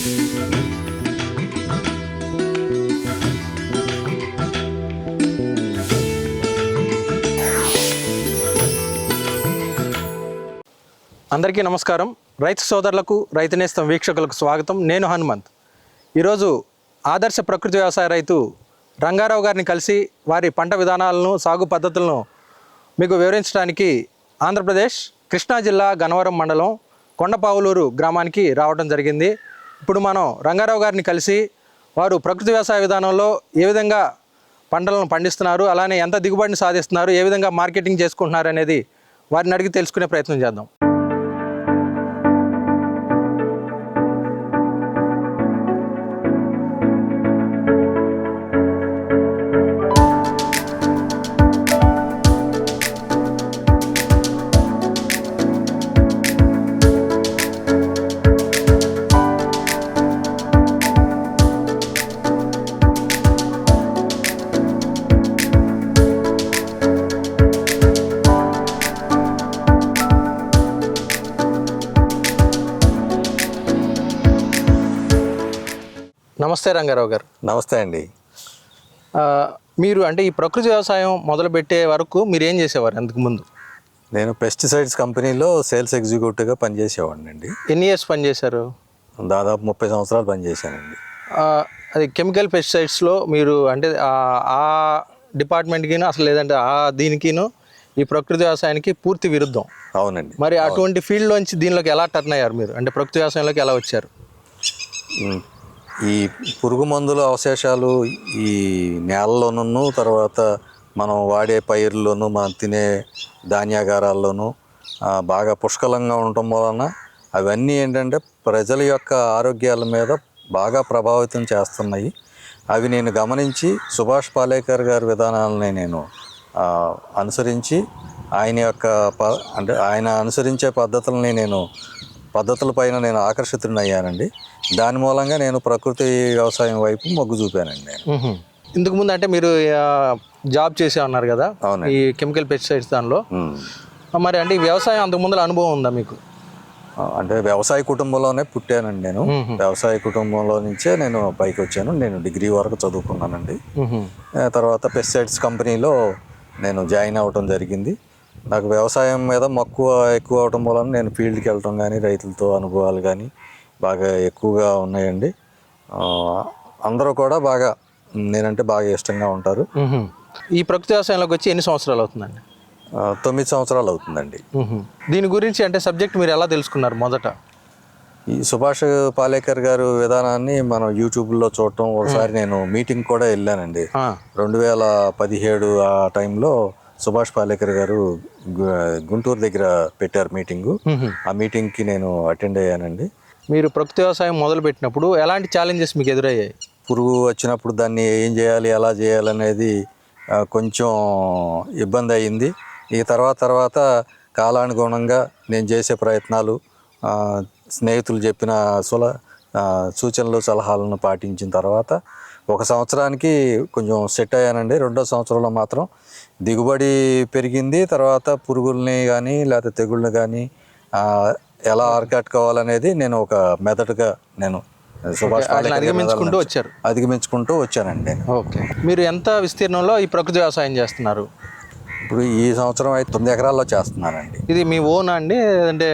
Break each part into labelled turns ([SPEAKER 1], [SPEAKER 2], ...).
[SPEAKER 1] అందరికీ నమస్కారం. రైతు సోదరులకు, రైతు నేస్తం వీక్షకులకు స్వాగతం. నేను హనుమంత్. ఈరోజు ఆదర్శ ప్రకృతి వ్యవసాయ రైతు రంగారావు గారిని కలిసి వారి పంట విధానాలను, సాగు పద్ధతులను మీకు వివరించడానికి ఆంధ్రప్రదేశ్ కృష్ణా జిల్లా గన్నవరం మండలం కొండపావులూరు గ్రామానికి రావడం జరిగింది. ఇప్పుడు మనం రంగారావు గారిని కలిసి వారు ప్రకృతి వ్యవసాయ విధానంలో ఏ విధంగా పంటలను పండిస్తున్నారు, అలానే ఎంత దిగుబడిని సాధిస్తున్నారు, ఏ విధంగా మార్కెటింగ్ చేసుకుంటున్నారు అనేది వారిని అడిగి తెలుసుకునే ప్రయత్నం చేద్దాం. నమస్తే రంగారావు గారు.
[SPEAKER 2] నమస్తే అండి.
[SPEAKER 1] మీరు అంటే ఈ ప్రకృతి వ్యవసాయం మొదలుపెట్టే వరకు మీరు ఏం చేసేవారు అందుకు ముందు?
[SPEAKER 2] నేను పెస్టిసైడ్స్ కంపెనీలో సేల్స్ ఎగ్జిక్యూటివ్గా పనిచేసేవాడిని అండి.
[SPEAKER 1] ఎన్ని ఇయర్స్ పనిచేశారు?
[SPEAKER 2] దాదాపు 30 సంవత్సరాలు పనిచేశానండి.
[SPEAKER 1] అది కెమికల్ పెస్టిసైడ్స్లో మీరు అంటే ఆ డిపార్ట్మెంట్కిను అసలు లేదంటే దీనికిను ఈ ప్రకృతి వ్యవసాయానికి పూర్తి విరుద్ధం.
[SPEAKER 2] అవునండి.
[SPEAKER 1] మరి అటువంటి ఫీల్డ్లోంచి దీనిలోకి ఎలా టర్న్ అయ్యారు మీరు? అంటే ప్రకృతి వ్యవసాయంలోకి ఎలా వచ్చారు?
[SPEAKER 2] ఈ పురుగు మందుల అవశేషాలు ఈ నేలలోనూ, తర్వాత మనం వాడే పైర్లోనూ, మనం తినే ధాన్యాగారాల్లోనూ బాగా పుష్కలంగా ఉండటం వలన అవన్నీ ఏంటంటే ప్రజల యొక్క ఆరోగ్యాల మీద బాగా ప్రభావితం చేస్తున్నాయి. అవి నేను గమనించి సుభాష్ పాలేకర్ గారి విధానాలని నేను అనుసరించి ఆయన యొక్క అంటే ఆయన అనుసరించే పద్ధతులపైన నేను ఆకర్షితుడయ్యానండి. దాని మూలంగా నేను ప్రకృతి వ్యవసాయం వైపు మొగ్గు చూపానండి. నేను
[SPEAKER 1] ఇంతకుముందు అంటే మీరు జాబ్ చేసే ఉన్నారు కదా ఈ కెమికల్ పెస్టిసైడ్స్ దానిలో, మరి అంటే ఈ వ్యవసాయం అంతకుముందు అనుభవం ఉందా మీకు?
[SPEAKER 2] అంటే వ్యవసాయ కుటుంబంలోనే పుట్టానండి. నేను వ్యవసాయ కుటుంబంలో నుంచే నేను పైకి వచ్చాను. నేను డిగ్రీ వరకు చదువుకున్నానండి. తర్వాత పెస్టిసైడ్స్ కంపెనీలో నేను జాయిన్ అవ్వటం జరిగింది. నాకు వ్యవసాయం మీద మక్కువ ఎక్కువ అవటం వలన నేను ఫీల్డ్కి వెళ్ళటం కానీ, రైతులతో అనుభవాలు కానీ బాగా ఎక్కువగా ఉన్నాయండి. అందరూ కూడా నేనంటే బాగా ఇష్టంగా ఉంటారు.
[SPEAKER 1] ఈ ప్రకృతి వ్యవసాయంలోకి వచ్చి ఎన్ని సంవత్సరాలు అవుతుందండి?
[SPEAKER 2] 9 సంవత్సరాలు అవుతుందండి.
[SPEAKER 1] దీని గురించి అంటే సబ్జెక్ట్ మీరు ఎలా తెలుసుకున్నారు మొదట?
[SPEAKER 2] ఈ సుభాష్ పాలేకర్ గారు విధానాన్ని మనం యూట్యూబ్లో చూడటం, ఒకసారి నేను మీటింగ్ కూడా వెళ్ళానండి. 2017 ఆ టైంలో సుభాష్ పాలేకర్ గారు గుంటూరు దగ్గర పెట్టారు మీటింగు. ఆ మీటింగ్కి నేను అటెండ్ అయ్యానండి.
[SPEAKER 1] మీరు ప్రకృతి వ్యవసాయం మొదలుపెట్టినప్పుడు ఎలాంటి ఛాలెంజెస్ మీకు ఎదురయ్యాయి?
[SPEAKER 2] పురుగు వచ్చినప్పుడు దాన్ని ఏం చేయాలి, ఎలా చేయాలనేది కొంచెం ఇబ్బంది అయ్యింది. ఈ తర్వాత కాలానుగుణంగా నేను చేసే ప్రయత్నాలు, స్నేహితులు చెప్పిన సూచనలు, సలహాలను పాటించిన తర్వాత 1 సంవత్సరానికి కొంచెం సెట్ అయ్యానండి. 2వ సంవత్సరంలో మాత్రం దిగుబడి పెరిగింది. తర్వాత పురుగుల్ని కానీ లేకపోతే తెగుళ్ళని కానీ ఎలా అరికట్టుకోవాలనేది నేను ఒక మెథడ్గా నేను సుభాష్ అధిగమించుకుంటూ వచ్చానండి.
[SPEAKER 1] ఓకే. మీరు ఎంత విస్తీర్ణంలో ఈ ప్రకృతి వ్యవసాయం చేస్తున్నారు?
[SPEAKER 2] ఇప్పుడు ఈ సంవత్సరం అయితే 9 ఎకరాల్లో చేస్తున్నానండి.
[SPEAKER 1] ఇది మీ ఓన్ అండి అంటే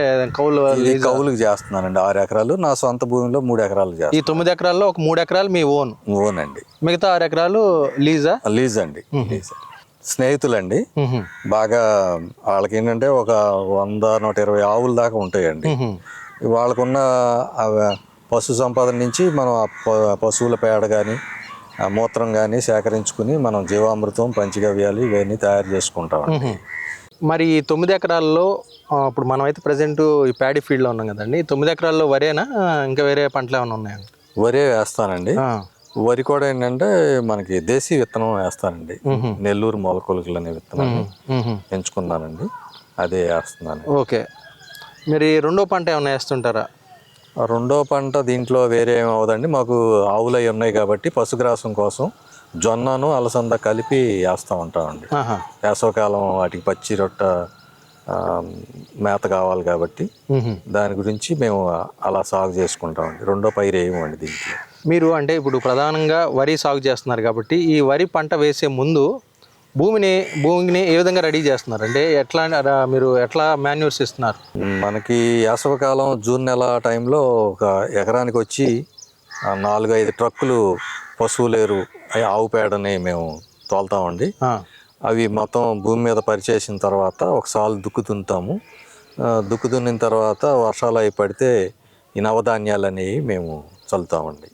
[SPEAKER 2] కౌలుకి చేస్తున్నానండి. 6 ఎకరాలు నా సొంత భూమిలో 3 ఎకరాలు చేస్తాను.
[SPEAKER 1] ఈ 9 ఎకరాల్లో ఒక 3 ఎకరాలు మీ ఓన్
[SPEAKER 2] అండి.
[SPEAKER 1] మిగతా 6 ఎకరాలు లీజ్
[SPEAKER 2] అండి. స్నేహితులండి. బాగా వాళ్ళకి ఏంటంటే ఒక 100-120 ఆవుల దాకా ఉంటాయండి. వాళ్ళకున్న పశు సంపద నుంచి మనం పశువుల పేడ కానీ, మూత్రం కానీ సేకరించుకుని మనం జీవామృతం, పంచగవ్యాలు ఇవన్నీ తయారు చేసుకుంటామండి.
[SPEAKER 1] మరి ఈ 9 ఎకరాల్లో ఇప్పుడు మనం అయితే ప్రజెంట్ ఈ ప్యాడీ ఫీల్డ్లో ఉన్నాం కదండి. 9 ఎకరాల్లో వరేనా ఇంకా వేరే పంటలు ఏమైనా ఉన్నాయండి?
[SPEAKER 2] వరే వేస్తానండి. వరి కూడా ఏంటంటే మనకి దేశీ విత్తనం వేస్తానండి. నెల్లూరు మొలకొలుకులు అనే విత్తనాన్ని ఎంచుకున్నానండి, అదే వేస్తున్నాను.
[SPEAKER 1] ఓకే. మరి రెండో పంట ఏమైనా వేస్తుంటారా?
[SPEAKER 2] రెండో పంట దీంట్లో వేరే ఏమవుదండి, మాకు ఆవులు అవి ఉన్నాయి కాబట్టి పశుగ్రాసం కోసం జొన్నను అలసంద కలిపి వేస్తూ ఉంటామండి. వేసవకాలం వాటికి పచ్చి రొట్ట మేత కావాలి కాబట్టి దాని గురించి మేము అలా సాగు చేసుకుంటామండి. రెండో పైరు వేయమండి దీంట్లో.
[SPEAKER 1] మీరు అంటే ఇప్పుడు ప్రధానంగా వరి సాగు చేస్తున్నారు కాబట్టి ఈ వరి పంట వేసే ముందు భూమిని ఏ విధంగా రెడీ చేస్తున్నారు? అంటే మీరు ఎట్లా మాన్యూర్స్ ఇస్తున్నారు?
[SPEAKER 2] మనకి వేసవికాలం జూన్ నెల టైంలో ఒక ఎకరానికి వచ్చి 4-5 ట్రక్కులు పశువులేరు ఆవు పేడని మేము తోలుతామండి. అవి మొత్తం భూమి మీద పరిచేసిన తర్వాత ఒకసారి దుక్కు దున్నుతాము. దుక్కు దున్నిన తర్వాత వర్షాలు అవి పడితే ఈ నవధాన్యాలు అనేవి మేము చల్లుతామండి.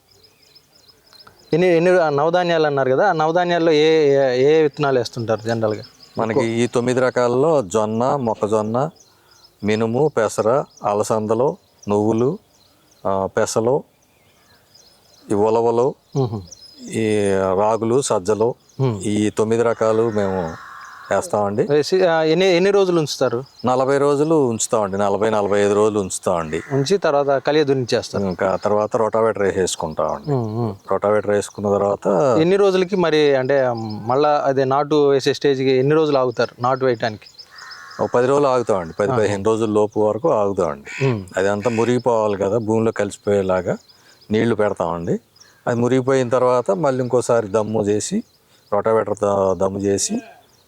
[SPEAKER 1] ఎన్ని నవధాన్యాలు అన్నారు కదా, ఆ నవధాన్యాల్లో ఏ ఏ విత్తనాలు వేస్తుంటారు జనరల్గా?
[SPEAKER 2] మనకి ఈ 9 రకాల్లో జొన్న, మొక్కజొన్న, మినుము, పెసర, అలసందలు, నువ్వులు, పెసలు, ఈ ఉలవలు, ఈ రాగులు, సజ్జలు, ఈ 9 రకాలు మేము వేస్తామండి.
[SPEAKER 1] ఎన్ని రోజులు ఉంచుతారు?
[SPEAKER 2] 40 రోజులు ఉంచుతామండి. 40-45 రోజులు ఉంచుతామండి.
[SPEAKER 1] ఉంచి తర్వాత కలియ దున్నిచ్చేస్తారు.
[SPEAKER 2] ఇంకా తర్వాత రోటావేటర్ వేసేసుకుంటామండి. రోటావేటర్ వేసుకున్న తర్వాత
[SPEAKER 1] ఎన్ని రోజులకి మరి అంటే మళ్ళీ అదే నాటు వేసే స్టేజ్కి ఎన్ని రోజులు ఆగుతారు నాటు వేయటానికి?
[SPEAKER 2] ఒక 10 రోజులు ఆగుతామండి. 10-15 రోజుల లోపు వరకు ఆగుతామండి. అది అంతా మురిగిపోవాలి కదా, భూమిలో కలిసిపోయేలాగా నీళ్లు పెడతామండి. అది మురిగిపోయిన తర్వాత మళ్ళీ ఇంకోసారి దమ్ము చేసి రోటావేటర్ దమ్ము చేసి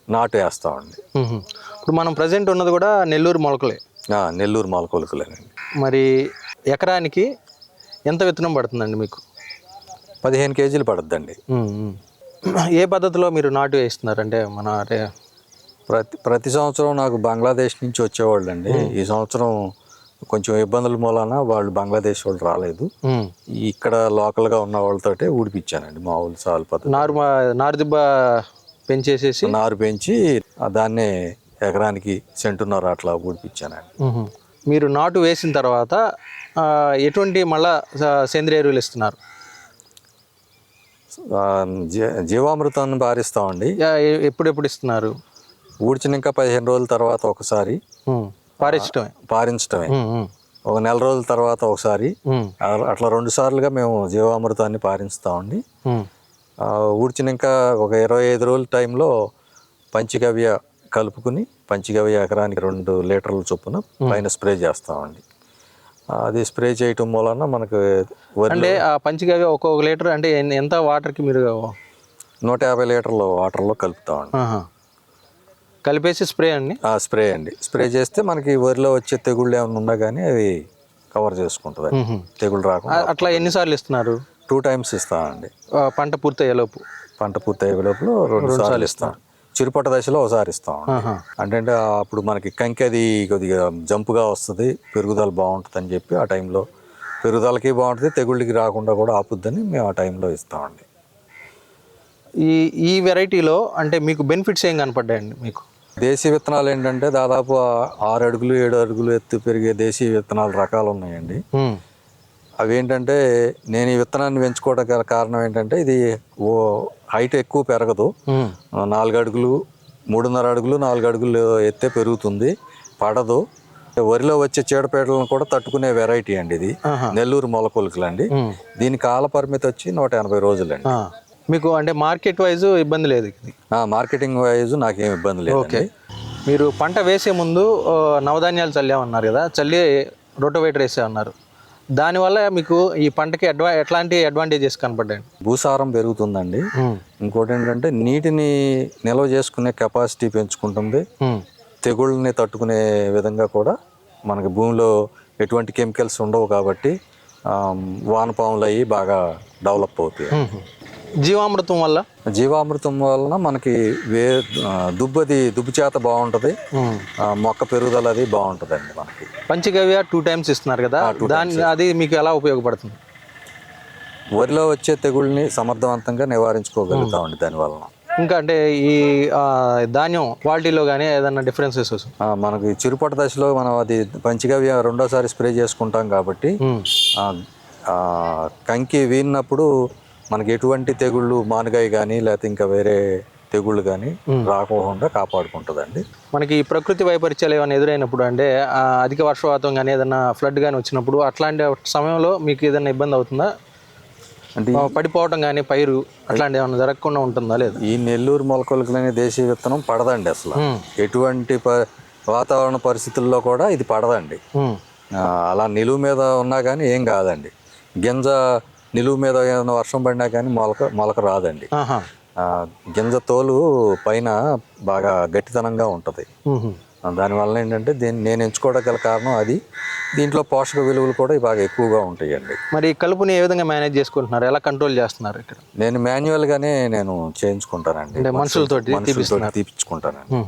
[SPEAKER 2] నాటు వేస్తామండి.
[SPEAKER 1] ఇప్పుడు మనం ప్రజెంట్ ఉన్నది కూడా నెల్లూరు మొలకలే.
[SPEAKER 2] నెల్లూరు మొలకొలుకులేనండి.
[SPEAKER 1] మరి ఎకరానికి ఎంత విత్తనం పడుతుందండి మీకు?
[SPEAKER 2] 15 కేజీలు పడుద్దండి.
[SPEAKER 1] ఏ పద్ధతిలో మీరు నాటు వేస్తున్నారు? అంటే మన
[SPEAKER 2] ప్రతి సంవత్సరం నాకు బంగ్లాదేశ్ నుంచి వచ్చేవాళ్ళు అండి. ఈ సంవత్సరం కొంచెం ఇబ్బందుల మూలాన వాళ్ళు బంగ్లాదేశ్ వాళ్ళు రాలేదు. ఇక్కడ లోకల్గా ఉన్న వాళ్ళతోటే ఊడిపించానండి. మామూలు సాల్ పద్ధతి
[SPEAKER 1] నారుదిబ్బ పెంచేసేసి
[SPEAKER 2] నారు పెంచి దాన్నే ఎకరానికి 1.5 అట్లా ఊడిపించానండి.
[SPEAKER 1] మీరు నాటు వేసిన తర్వాత ఎటువంటి మళ్ళా సేంద్రియ ఎరువులు ఇస్తున్నారు?
[SPEAKER 2] జీవామృతాన్ని పారిస్తామండి.
[SPEAKER 1] ఎప్పుడెప్పుడు ఇస్తున్నారు?
[SPEAKER 2] ఊడ్చినాక 15 రోజుల తర్వాత ఒకసారి పారించడమే. ఒక నెల రోజుల తర్వాత ఒకసారి, అట్లా 2 సార్లుగా మేము జీవామృతాన్ని పారిస్తామండి. ఊడ్చినాక ఒక 25 రోజుల టైంలో పంచగవ్య కలుపుకుని పంచగవ్య ఎకరానికి 2 లీటర్ల చొప్పున పైన స్ప్రే చేస్తామండి. అది స్ప్రే చేయటం వలన మనకు
[SPEAKER 1] అంటే ఆ పంచగవ్య ఒక్కొక్క లీటర్ అంటే ఎంత వాటర్కి మీరు?
[SPEAKER 2] 150 లీటర్ల వాటర్లో కలుపుతామండి.
[SPEAKER 1] కలిపేసి స్ప్రే అండి?
[SPEAKER 2] స్ప్రే అండి. స్ప్రే చేస్తే మనకి వరిలో వచ్చే తెగుళ్ళు ఏమైనా ఉన్నా కానీ అవి కవర్ చేసుకుంటుంది. తెగుళ్ళు రాకుండా.
[SPEAKER 1] అట్లా ఎన్నిసార్లు ఇస్తున్నారు?
[SPEAKER 2] 2 టైమ్స్ ఇస్తామండి.
[SPEAKER 1] పంట పూర్తయ్యే లోపు
[SPEAKER 2] 2 సార్లు ఇస్తాం. చిరుపట్ట దశలో ఒకసారి ఇస్తాం. అంటే అప్పుడు మనకి కంకి అది కొద్దిగా జంపుగా వస్తుంది, పెరుగుదల బాగుంటుంది అని చెప్పి ఆ టైంలో పెరుగుదలకి బాగుంటుంది, తెగుళ్ళకి రాకుండా కూడా ఆపుద్దని మేము ఆ టైంలో ఇస్తామండి.
[SPEAKER 1] ఈ వెరైటీలో అంటే మీకు బెనిఫిట్స్ ఏం కనపడ్డాయండి మీకు?
[SPEAKER 2] దేశీ విత్తనాలు ఏంటంటే దాదాపు 6 అడుగులు 7 అడుగులు ఎత్తు పెరిగే దేశీ విత్తనాలు రకాలు ఉన్నాయండి. అవి ఏంటంటే నేను ఈ విత్తనాన్ని పెంచుకోవడం గల కారణం ఏంటంటే ఇది హైట్ ఎక్కువ పెరగదు. 4 అడుగులు 3.5 అడుగులు 4 అడుగులు ఎత్తే పెరుగుతుంది, పడదు. వరిలో వచ్చే చీడపీడలను కూడా తట్టుకునే వెరైటీ అండి ఇది. నెల్లూరు మొలకొలుకులు అండి. దీని కాల పరిమితి వచ్చి 180 రోజులు అండి.
[SPEAKER 1] మీకు అంటే మార్కెట్ వైజ్ ఇబ్బంది లేదు?
[SPEAKER 2] మార్కెటింగ్ వైజ్ నాకేం ఇబ్బంది లేదు.
[SPEAKER 1] ఓకే. మీరు పంట వేసే ముందు నవధాన్యాలు చల్లామన్నారు కదా, చల్లి రోటోవేటర్ వేసామన్నారు. దానివల్ల మీకు ఈ పంటకి ఎట్లాంటి అడ్వాంటేజెస్ కనపడ్డాయి?
[SPEAKER 2] భూసారం పెరుగుతుందండి. ఇంకోటి ఏంటంటే నీటిని నిల్వ చేసుకునే కెపాసిటీ పెంచుకుంటుంది. తెగుళ్ళని తట్టుకునే విధంగా కూడా మనకి భూమిలో ఎటువంటి కెమికల్స్ ఉండవు కాబట్టి వానపాములు అయ్యి బాగా డెవలప్ అవుతాయి. జీవామృతం వలన మనకి దుబ్బు చేత బాగుంటుంది, మొక్క పెరుగుదల అది బాగుంటుంది అండి. మనకి
[SPEAKER 1] పంచగవ్య 2 టైమ్స్ ఇస్తున్నారు కదా, అది మీకు ఎలా ఉపయోగపడుతుంది?
[SPEAKER 2] వరిలో వచ్చే తెగుళ్ళని సమర్థవంతంగా నివారించుకోగలుగుతామండి దానివలన.
[SPEAKER 1] ఇంకా అంటే ఈ ధాన్యం క్వాలిటీలో కానీ ఏదైనా డిఫరెన్సెస్?
[SPEAKER 2] మనకి చిరుపట్ట దశలో మనం అది పంచగవ్య 2వ సారి స్ప్రే చేసుకుంటాం కాబట్టి కంకి వీనినప్పుడు మనకి ఎటువంటి తెగుళ్ళు మానుగాయ కానీ లేకపోతే ఇంకా వేరే తెగుళ్ళు కానీ రాకుండా కాపాడుకుంటుందండి.
[SPEAKER 1] మనకి ఈ ప్రకృతి వైపరీత్యాలు ఏమైనా ఎదురైనప్పుడు అంటే అధిక వర్షపాతం కానీ ఏదైనా ఫ్లడ్ కానీ వచ్చినప్పుడు అట్లాంటి సమయంలో మీకు ఏదైనా ఇబ్బంది అవుతుందా? అంటే పడిపోవటం కానీ పైరు అట్లాంటి ఏమైనా జరగకుండా ఉంటుందా? లేదు.
[SPEAKER 2] ఈ నెల్లూరు మొలకొలుకులనే దేశీయ విత్తనం పడదండి అసలు. ఎటువంటి వాతావరణ పరిస్థితుల్లో కూడా ఇది పడదండి. అలా నిలువు మీద ఉన్నా కానీ ఏం కాదండి. గింజ నిలువు మీద ఏమైనా వర్షం పడినా కానీ మొలక రాదండి. గింజ తోలు పైన బాగా గట్టితనంగా ఉంటుంది. దానివల్ల ఏంటంటే నేను ఎంచుకోవడం గల కారణం అది. దీంట్లో పోషక విలువలు కూడా బాగా ఎక్కువగా ఉంటాయండి.
[SPEAKER 1] మరి కలుపుని ఏ విధంగా మేనేజ్ చేసుకుంటున్నారు, ఎలా కంట్రోల్ చేస్తున్నారు ఇక్కడ?
[SPEAKER 2] నేను మాన్యువల్గానే చేయించుకుంటానండి,
[SPEAKER 1] మనుషులతో
[SPEAKER 2] తీపించుకుంటానండి.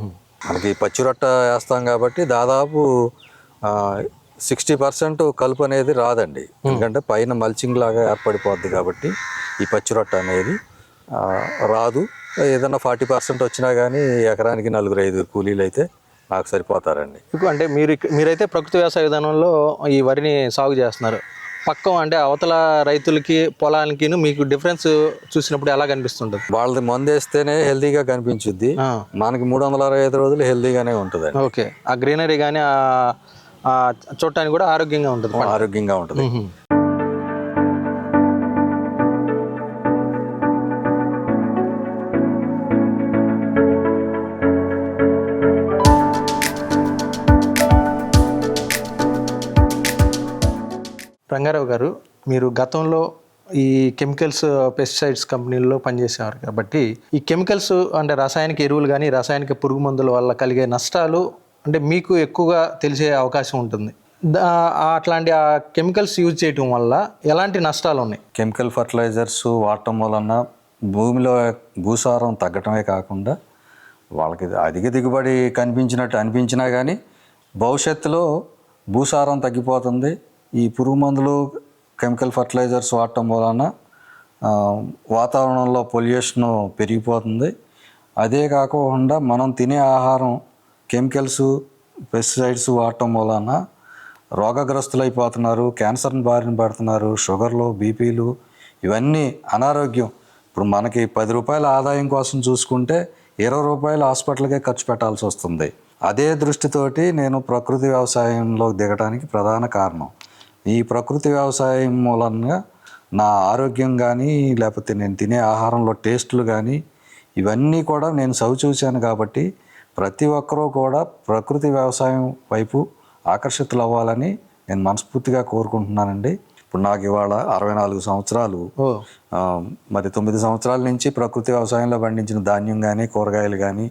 [SPEAKER 2] మనకి పచ్చి రొట్ట వేస్తాం కాబట్టి దాదాపు 60% కలుపు అనేది రాదండి. ఎందుకంటే పైన మల్చింగ్ లాగా ఏర్పడిపోద్ది కాబట్టి ఈ పచ్చి రొట్ట అనేది రాదు. ఏదన్నా 40% వచ్చినా కానీ ఎకరానికి 4-5 కూలీలు అయితే నాకు సరిపోతారండి.
[SPEAKER 1] అంటే మీరైతే ప్రకృతి వ్యవసాయ విధానంలో ఈ వరిని సాగు చేస్తున్నారు. పక్కం అంటే అవతల రైతులకి పొలానికి మీకు డిఫరెన్స్ చూసినప్పుడు ఎలా కనిపిస్తుంటుంది?
[SPEAKER 2] వాళ్ళది మందు వేస్తేనే హెల్తీగా కనిపించుద్ది, మనకి 365 రోజులు హెల్తీగానే ఉంటుంది.
[SPEAKER 1] ఓకే, ఆ గ్రీనరీ కానీ చూడటానికి కూడా ఆరోగ్యంగా ఉంటుంది. రంగారావు గారు, మీరు గతంలో ఈ కెమికల్స్ పెస్టిసైడ్స్ కంపెనీల్లో పనిచేసేవారు కాబట్టి ఈ కెమికల్స్ అంటే రాసాయనిక ఎరువులు కానీ రాసాయనిక పురుగు మందుల వల్ల కలిగే నష్టాలు అంటే మీకు ఎక్కువగా తెలిసే అవకాశం ఉంటుంది. అట్లాంటి ఆ కెమికల్స్ యూజ్ చేయటం వల్ల ఎలాంటి నష్టాలు ఉన్నాయి?
[SPEAKER 2] కెమికల్ ఫర్టిలైజర్స్ వాడటం వలన భూమిలో భూసారం తగ్గటమే కాకుండా వాళ్ళకి అధిక దిగుబడి కనిపించినట్టు అనిపించినా కానీ భవిష్యత్తులో భూసారం తగ్గిపోతుంది. ఈ పురుగు మందులు కెమికల్ ఫర్టిలైజర్స్ వాడటం వలన వాతావరణంలో పొల్యూషన్ పెరిగిపోతుంది. అదే కాకుండా మనం తినే ఆహారం కెమికల్స్ పెస్టిసైడ్స్ వాడటం వలన రోగగ్రస్తులు అయిపోతున్నారు, క్యాన్సర్ని బారిన పడుతున్నారు, షుగర్లు, బీపీలు, ఇవన్నీ అనారోగ్యం. ఇప్పుడు మనకి 10 రూపాయల ఆదాయం కోసం చూసుకుంటే 20 రూపాయలు హాస్పిటల్కే ఖర్చు పెట్టాల్సి వస్తుంది. అదే దృష్టితోటి నేను ప్రకృతి వ్యవసాయంలో దిగడానికి ప్రధాన కారణం. ఈ ప్రకృతి వ్యవసాయం మూలంగా నా ఆరోగ్యం కానీ లేకపోతే నేను తినే ఆహారంలో టేస్టులు కానీ ఇవన్నీ కూడా నేను చూశాను కాబట్టి ప్రతి ఒక్కరూ కూడా ప్రకృతి వ్యవసాయం వైపు ఆకర్షితులు అవ్వాలని నేను మనస్ఫూర్తిగా కోరుకుంటున్నానండి. ఇప్పుడు నాకు ఇవాళ 64 సంవత్సరాలు. మరి 9 సంవత్సరాల నుంచి ప్రకృతి వ్యవసాయంలో పండించిన ధాన్యం కానీ కూరగాయలు కానీ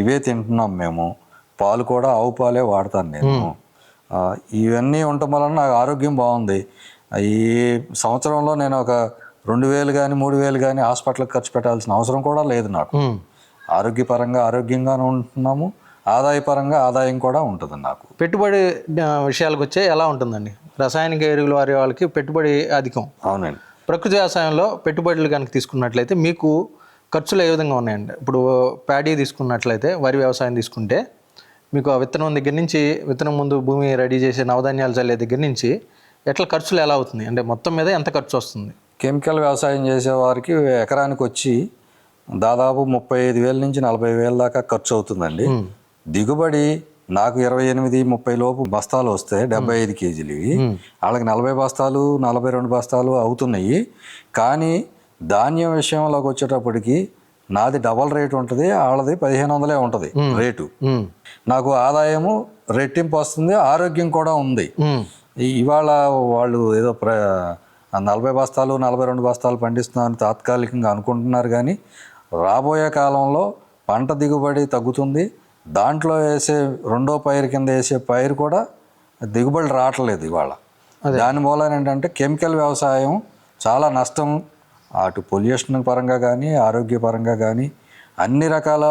[SPEAKER 2] ఇవే తింటున్నాం మేము. పాలు కూడా ఆవు పాలే వాడతాను నేను. ఇవన్నీ ఉండటం వలన నాకు ఆరోగ్యం బాగుంది. ఈ సంవత్సరంలో నేను ఒక 2,000 కానీ 3,000 కానీ హాస్పిటల్కి ఖర్చు పెట్టాల్సిన అవసరం కూడా లేదు నాకు. ఆరోగ్యపరంగా ఆరోగ్యంగానే ఉంటున్నాము, ఆదాయపరంగా ఆదాయం కూడా ఉంటుంది నాకు.
[SPEAKER 1] పెట్టుబడి విషయాలకు వచ్చే ఎలా ఉంటుందండి? రసాయనిక ఎరువులు వాడే వాళ్ళకి పెట్టుబడి అధికం.
[SPEAKER 2] అవునండి.
[SPEAKER 1] ప్రకృతి వ్యవసాయంలో పెట్టుబడులు కనుక తీసుకున్నట్లయితే మీకు ఖర్చులు ఏ విధంగా ఉన్నాయండి? ఇప్పుడు ప్యాడీ తీసుకున్నట్లయితే, వరి వ్యవసాయం తీసుకుంటే మీకు ఆ విత్తనం దగ్గర నుంచి, విత్తనం ముందు భూమి రెడీ చేసే నవధాన్యాలు చల్లే దగ్గర నుంచి ఎట్లా ఖర్చులు ఎలా అవుతుంది? అంటే మొత్తం మీద ఎంత ఖర్చు వస్తుంది?
[SPEAKER 2] కెమికల్ వ్యవసాయం చేసే వారికి ఎకరానికి వచ్చి దాదాపు 35,000 నుంచి 40,000 దాకా ఖర్చు అవుతుందండి. దిగుబడి నాకు 28-30 లోపు బస్తాలు వస్తాయి, 75 కేజీలు. వాళ్ళకి 40 బస్తాలు 42 బస్తాలు అవుతున్నాయి. కానీ ధాన్యం విషయంలోకి వచ్చేటప్పటికి నాది డబల్ రేటు ఉంటుంది, వాళ్ళది 1,500 ఉంటుంది రేటు. నాకు ఆదాయము రెట్టింపు వస్తుంది, ఆరోగ్యం కూడా ఉంది. ఇవాళ వాళ్ళు ఏదో 40 బస్తాలు 42 బస్తాలు పండిస్తున్నారని తాత్కాలికంగా అనుకుంటున్నారు, కానీ రాబోయే కాలంలో పంట దిగుబడి తగ్గుతుంది. దాంట్లో వేసే రెండో పైరు కింద వేసే పైరు కూడా దిగుబడి రావట్లేదు ఇవాళ. దాని మూలన ఏంటంటే కెమికల్ వ్యవసాయం చాలా నష్టం, అటు పొల్యూషన్ పరంగా కానీ ఆరోగ్యపరంగా కానీ అన్ని రకాల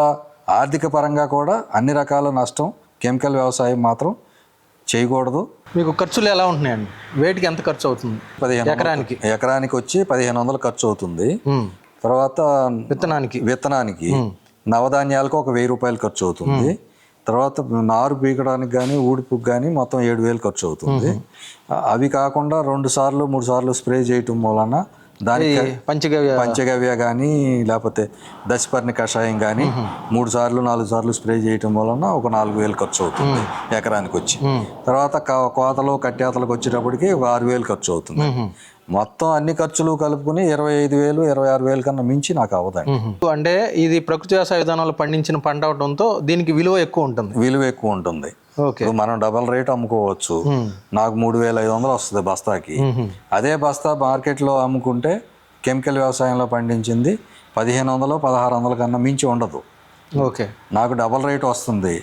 [SPEAKER 2] ఆర్థిక పరంగా కూడా అన్ని రకాల నష్టం. కెమికల్ వ్యవసాయం మాత్రం చేయకూడదు.
[SPEAKER 1] మీకు ఖర్చులు ఎలా ఉంటున్నాయండి? వేటికి ఎంత ఖర్చు అవుతుంది?
[SPEAKER 2] 15 ఎకరానికి వచ్చి 1,500 ఖర్చు అవుతుంది. తర్వాత విత్తనానికి నవధాన్యాలకు ఒక 1,000 రూపాయలు ఖర్చు అవుతుంది. తర్వాత నారు పీకడానికి కానీ ఊడిపుకి కానీ మొత్తం 7,000 ఖర్చు అవుతుంది. అవి కాకుండా 2 సార్లు 3 సార్లు స్ప్రే చేయటం వలన దానికి పంచగవ్య కానీ లేకపోతే దశపర్ణి కషాయం కానీ 3 సార్లు 4 సార్లు స్ప్రే చేయటం వలన ఒక 4,000 ఖర్చు అవుతుంది ఎకరానికి వచ్చి. తర్వాత కోతలు కట్టేతలకు వచ్చేటప్పటికి ఒక 6,000 ఖర్చు అవుతుంది. మొత్తం అన్ని ఖర్చులు కలుపుకుని 25,000 26,000 కన్నా మించి నాకు అవ్వదండి.
[SPEAKER 1] అంటే ఇది ప్రకృతి వ్యవసాయ విధానంలో పండించిన పంట అవడంతో దీనికి విలువ ఎక్కువ ఉంటుంది.
[SPEAKER 2] విలువ ఎక్కువ ఉంటుంది.
[SPEAKER 1] ఓకే.
[SPEAKER 2] ఇప్పుడు మనం డబల్ రేట్ అమ్ముకోవచ్చు. నాకు 3,500 వస్తుంది బస్తాకి. అదే బస్తా మార్కెట్లో అమ్ముకుంటే కెమికల్ వ్యవసాయంలో పండించింది 1,500 1,600 కన్నా మించి ఉండదు.
[SPEAKER 1] ఓకే.
[SPEAKER 2] నాకు డబల్ రేట్ వస్తుంది,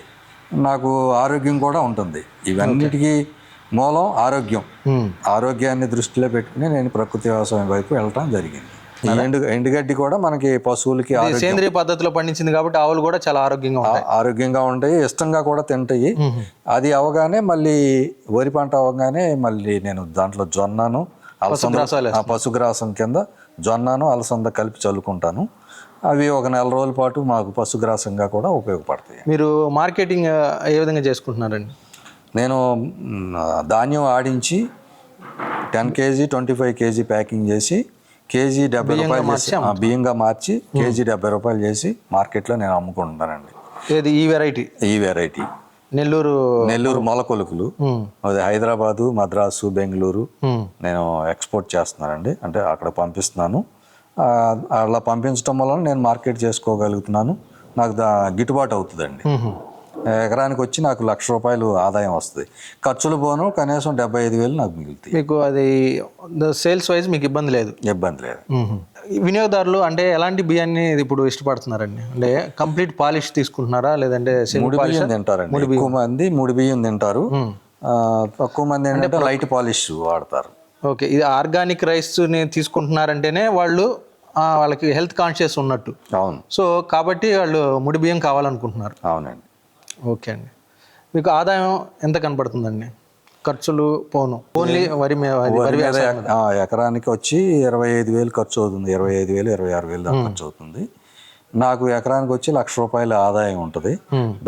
[SPEAKER 2] నాకు ఆరోగ్యం కూడా ఉంటుంది. ఇవన్నిటికీ మూలం ఆరోగ్యం. ఆరోగ్యాన్ని దృష్టిలో పెట్టుకుని నేను ప్రకృతి వ్యవసాయం వైపు వెళ్ళటం జరిగింది. ఎండుగడ్డి కూడా మనకి పశువులకి
[SPEAKER 1] సేంద్రియ పద్ధతిలో పండించింది కాబట్టి ఆవులు కూడా చాలా
[SPEAKER 2] ఆరోగ్యంగా ఉంటాయి, ఇష్టంగా కూడా తింటాయి. అది అవగానే మళ్ళీ వరి పంట అవగానే మళ్ళీ నేను దాంట్లో జొన్నను పశుగ్రాసం కింద జొన్నను అలసంద కలిపి చల్లుకుంటాను. అవి ఒక 4 రోజుల పాటు మాకు పశుగ్రాసంగా కూడా ఉపయోగపడతాయి.
[SPEAKER 1] మీరు మార్కెటింగ్ ఏ విధంగా చేసుకుంటున్నారండి?
[SPEAKER 2] నేను ధాన్యం ఆడించి 10 kg 25 kg ప్యాకింగ్ చేసి కేజీ 70 రూపాయలు చేసి బియ్యంగా మార్చి కేజీ 70 రూపాయలు చేసి మార్కెట్లో నేను అమ్ముకుంటున్నానండి. ఈ వెరైటీ నెల్లూరు మొలకొలుకులు, అది హైదరాబాదు, మద్రాసు, బెంగళూరు నేను ఎక్స్పోర్ట్ చేస్తున్నానండి. అంటే అక్కడ పంపిస్తున్నాను. అలా పంపించడం వలన నేను మార్కెట్ చేసుకోగలుగుతున్నాను. నాకు గిట్టుబాటు అవుతుందండి. ఎకరానికి వచ్చి నాకు 1,00,000 రూపాయలు ఆదాయం వస్తుంది. ఖర్చులు పోను కనీసం 75,000 నాకు మిగులుతాయి.
[SPEAKER 1] మీకు అది సేల్స్ వైజ్ మీకు ఇబ్బంది లేదు? వినియోగదారులు అంటే ఎలాంటి బియ్యాన్ని ఇప్పుడు ఇష్టపడుతున్నారండి? అంటే కంప్లీట్ పాలిష్ తీసుకుంటున్నారా లేదంటే
[SPEAKER 2] ముడి బియ్యం తింటారండి? ఎక్కువ మంది ముడి బియ్యం తింటారు, తక్కువ మంది ఏంటంటే లైట్ పాలిష్ వాడతారు.
[SPEAKER 1] ఓకే. ఇది ఆర్గానిక్ రైస్ తీసుకుంటున్నారంటేనే వాళ్ళకి హెల్త్ కాన్షియస్ ఉన్నట్టు.
[SPEAKER 2] అవును.
[SPEAKER 1] సో కాబట్టి వాళ్ళు ముడి బియ్యం కావాలనుకుంటున్నారు.
[SPEAKER 2] అవునండి.
[SPEAKER 1] ఓకే అండి. మీకు ఆదాయం ఎంత కనపడుతుందండి? ఖర్చులు పోను ఓన్లీ వరి
[SPEAKER 2] ఎకరానికి వచ్చి 25,000 ఖర్చు అవుతుంది. 25,000 26,000 దాకా ఖర్చు అవుతుంది. నాకు ఎకరానికి వచ్చి 1,00,000 రూపాయల ఆదాయం ఉంటుంది.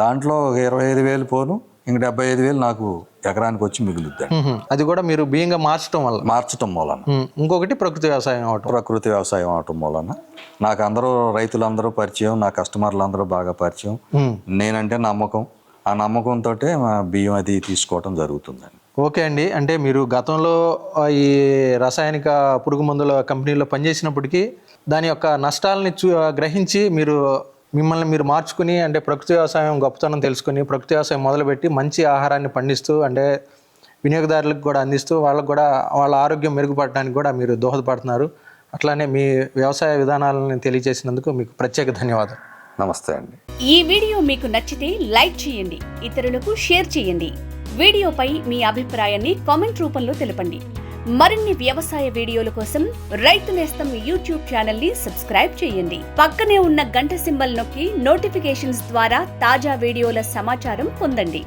[SPEAKER 2] దాంట్లో 25,000 పోను, ఇంక 75,000 నాకు ఎకరానికి వచ్చి మిగులుద్ది.
[SPEAKER 1] అది కూడా మీరు బియ్యంగా మార్చడం
[SPEAKER 2] వలన.
[SPEAKER 1] ఇంకొకటి ప్రకృతి వ్యవసాయం అవటం వలన నాకు రైతులందరూ పరిచయం, నా కస్టమర్లు అందరూ బాగా పరిచయం. నేనంటే నమ్మకం. ఆ నమ్మకంతో మా బియ్యం అది తీసుకోవటం జరుగుతుందండి. ఓకే అండి. అంటే మీరు గతంలో ఈ రసాయనిక పురుగు మందుల కంపెనీలో పనిచేసినప్పటికీ దాని యొక్క నష్టాలని గ్రహించి మిమ్మల్ని మీరు మార్చుకుని అంటే ప్రకృతి వ్యవసాయం గొప్పతనం తెలుసుకుని ప్రకృతి వ్యవసాయం మొదలుపెట్టి మంచి ఆహారాన్ని పండిస్తూ అంటే వినియోగదారులకు కూడా అందిస్తూ వాళ్ళకు కూడా వాళ్ళ ఆరోగ్యం మెరుగుపడడానికి కూడా మీరు దోహదపడుతున్నారు. అట్లానే మీ వ్యవసాయ విధానాలను తెలియజేసినందుకు మీకు ప్రత్యేక ధన్యవాదాలు.
[SPEAKER 2] నమస్తే అండి.
[SPEAKER 3] ఈ వీడియో మీకు నచ్చితే లైక్ చేయండి, ఇతరులకు షేర్ చేయండి. వీడియోపై మీ అభిప్రాయాన్ని కామెంట్ రూపంలో తెలపండి. మరిన్ని వ్యవసాయ వీడియోల కోసం రైతు నేస్తం యూట్యూబ్ ఛానల్ ని సబ్స్క్రైబ్ చేయండి. పక్కనే ఉన్న గంట సింబల్ నొక్కి నోటిఫికేషన్స్ ద్వారా తాజా వీడియోల సమాచారం పొందండి.